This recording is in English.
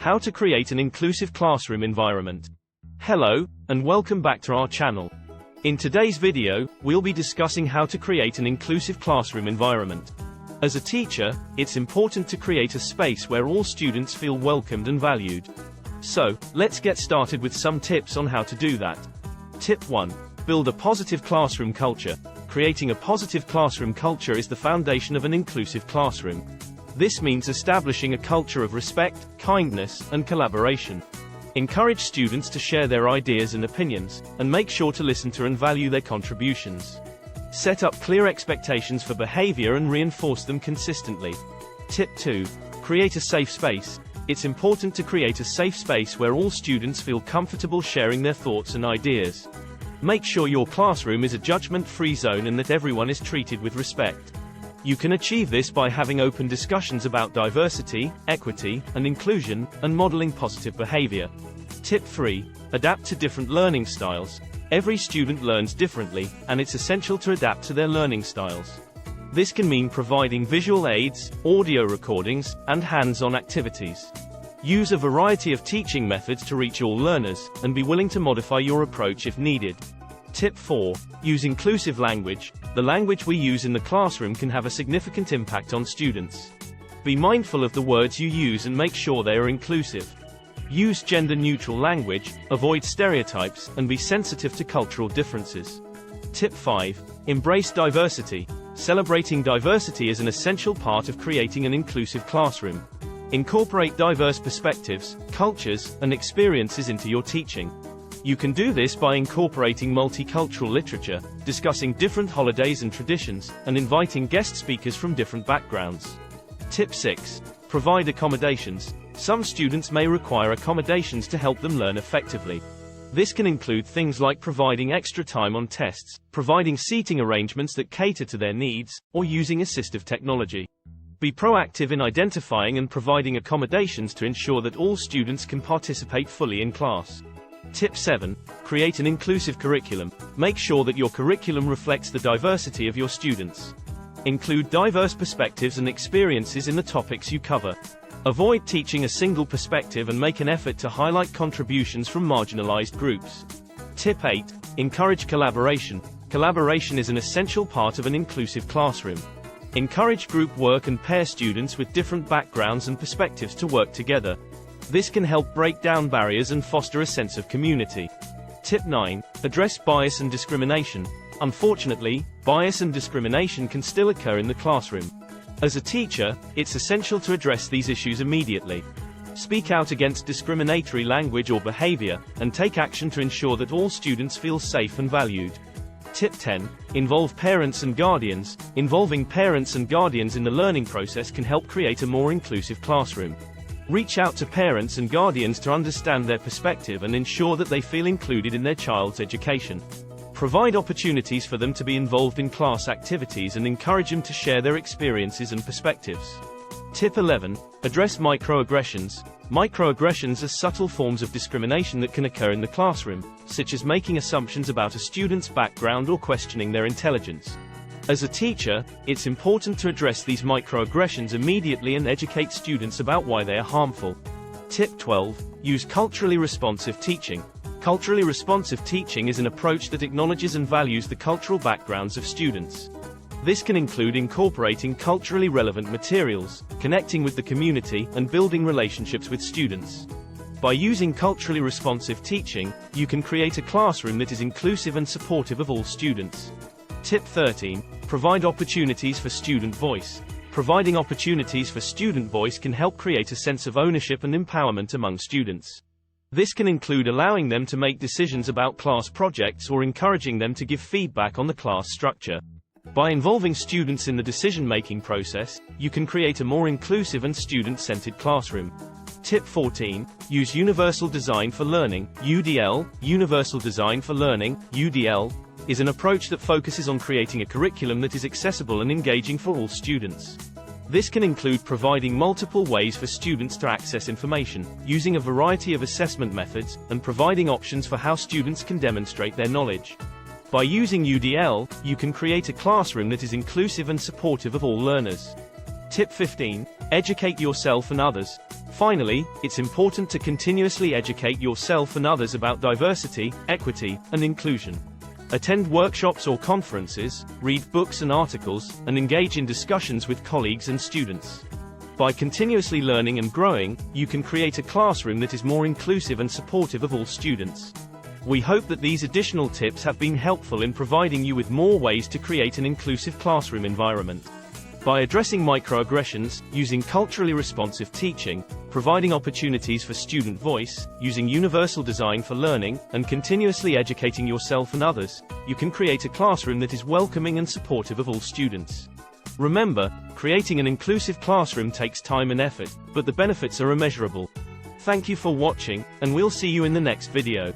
How to create an inclusive classroom environment. Hello, and welcome back to our channel. In today's video, we'll be discussing how to create an inclusive classroom environment. As a teacher, it's important to create a space where all students feel welcomed and valued. So, let's get started with some tips on how to do that. Tip 1. Build a positive classroom culture. Creating a positive classroom culture is the foundation of an inclusive classroom. This means establishing a culture of respect, kindness, and collaboration. Encourage students to share their ideas and opinions, and make sure to listen to and value their contributions. Set up clear expectations for behavior and reinforce them consistently. Tip 2. Create a safe space. It's important to create a safe space where all students feel comfortable sharing their thoughts and ideas. Make sure your classroom is a judgment-free zone and that everyone is treated with respect. You can achieve this by having open discussions about diversity, equity, and inclusion, and modeling positive behavior. Tip 3. Adapt to different learning styles. Every student learns differently, and it's essential to adapt to their learning styles. This can mean providing visual aids, audio recordings, and hands-on activities. Use a variety of teaching methods to reach all learners, and be willing to modify your approach if needed. Tip 4. Use inclusive language. The language we use in the classroom can have a significant impact on students. Be mindful of the words you use and make sure they are inclusive. Use gender-neutral language, avoid stereotypes, and be sensitive to cultural differences. Tip 5. Embrace diversity. Celebrating diversity is an essential part of creating an inclusive classroom. Incorporate diverse perspectives, cultures, and experiences into your teaching. You can do this by incorporating multicultural literature, discussing different holidays and traditions, and inviting guest speakers from different backgrounds. Tip 6. Provide accommodations. Some students may require accommodations to help them learn effectively. This can include things like providing extra time on tests, providing seating arrangements that cater to their needs, or using assistive technology. Be proactive in identifying and providing accommodations to ensure that all students can participate fully in class. Tip 7. Create an inclusive curriculum. Make sure that your curriculum reflects the diversity of your students. Include diverse perspectives and experiences in the topics you cover. Avoid teaching a single perspective and make an effort to highlight contributions from marginalized groups. Tip 8. Encourage collaboration. Collaboration is an essential part of an inclusive classroom. Encourage group work and pair students with different backgrounds and perspectives to work together. This can help break down barriers and foster a sense of community. Tip 9. Address bias and discrimination. Unfortunately, bias and discrimination can still occur in the classroom. As a teacher, it's essential to address these issues immediately. Speak out against discriminatory language or behavior, and take action to ensure that all students feel safe and valued. Tip 10. Involve parents and guardians. Involving parents and guardians in the learning process can help create a more inclusive classroom. Reach out to parents and guardians to understand their perspective and ensure that they feel included in their child's education. Provide opportunities for them to be involved in class activities and encourage them to share their experiences and perspectives. Tip 11. Address microaggressions. Microaggressions are subtle forms of discrimination that can occur in the classroom, such as making assumptions about a student's background or questioning their intelligence. As a teacher, it's important to address these microaggressions immediately and educate students about why they are harmful. Tip 12. Use culturally responsive teaching. Culturally responsive teaching is an approach that acknowledges and values the cultural backgrounds of students. This can include incorporating culturally relevant materials, connecting with the community, and building relationships with students. By using culturally responsive teaching, you can create a classroom that is inclusive and supportive of all students. Tip 13. Provide opportunities for student voice. Providing opportunities for student voice can help create a sense of ownership and empowerment among students. This can include allowing them to make decisions about class projects or encouraging them to give feedback on the class structure. By involving students in the decision-making process, you can create a more inclusive and student-centered classroom. Tip 14. Use Universal Design for Learning, UDL. Universal Design for Learning, UDL, is an approach that focuses on creating a curriculum that is accessible and engaging for all students. This can include providing multiple ways for students to access information, using a variety of assessment methods, and providing options for how students can demonstrate their knowledge. By using UDL, you can create a classroom that is inclusive and supportive of all learners. Tip 15. Educate yourself and others. Finally, it's important to continuously educate yourself and others about diversity, equity, and inclusion. Attend workshops or conferences, read books and articles, and engage in discussions with colleagues and students. By continuously learning and growing, you can create a classroom that is more inclusive and supportive of all students. We hope that these additional tips have been helpful in providing you with more ways to create an inclusive classroom environment. By addressing microaggressions, using culturally responsive teaching, providing opportunities for student voice, using universal design for learning, and continuously educating yourself and others, you can create a classroom that is welcoming and supportive of all students. Remember, creating an inclusive classroom takes time and effort, but the benefits are immeasurable. Thank you for watching, and we'll see you in the next video.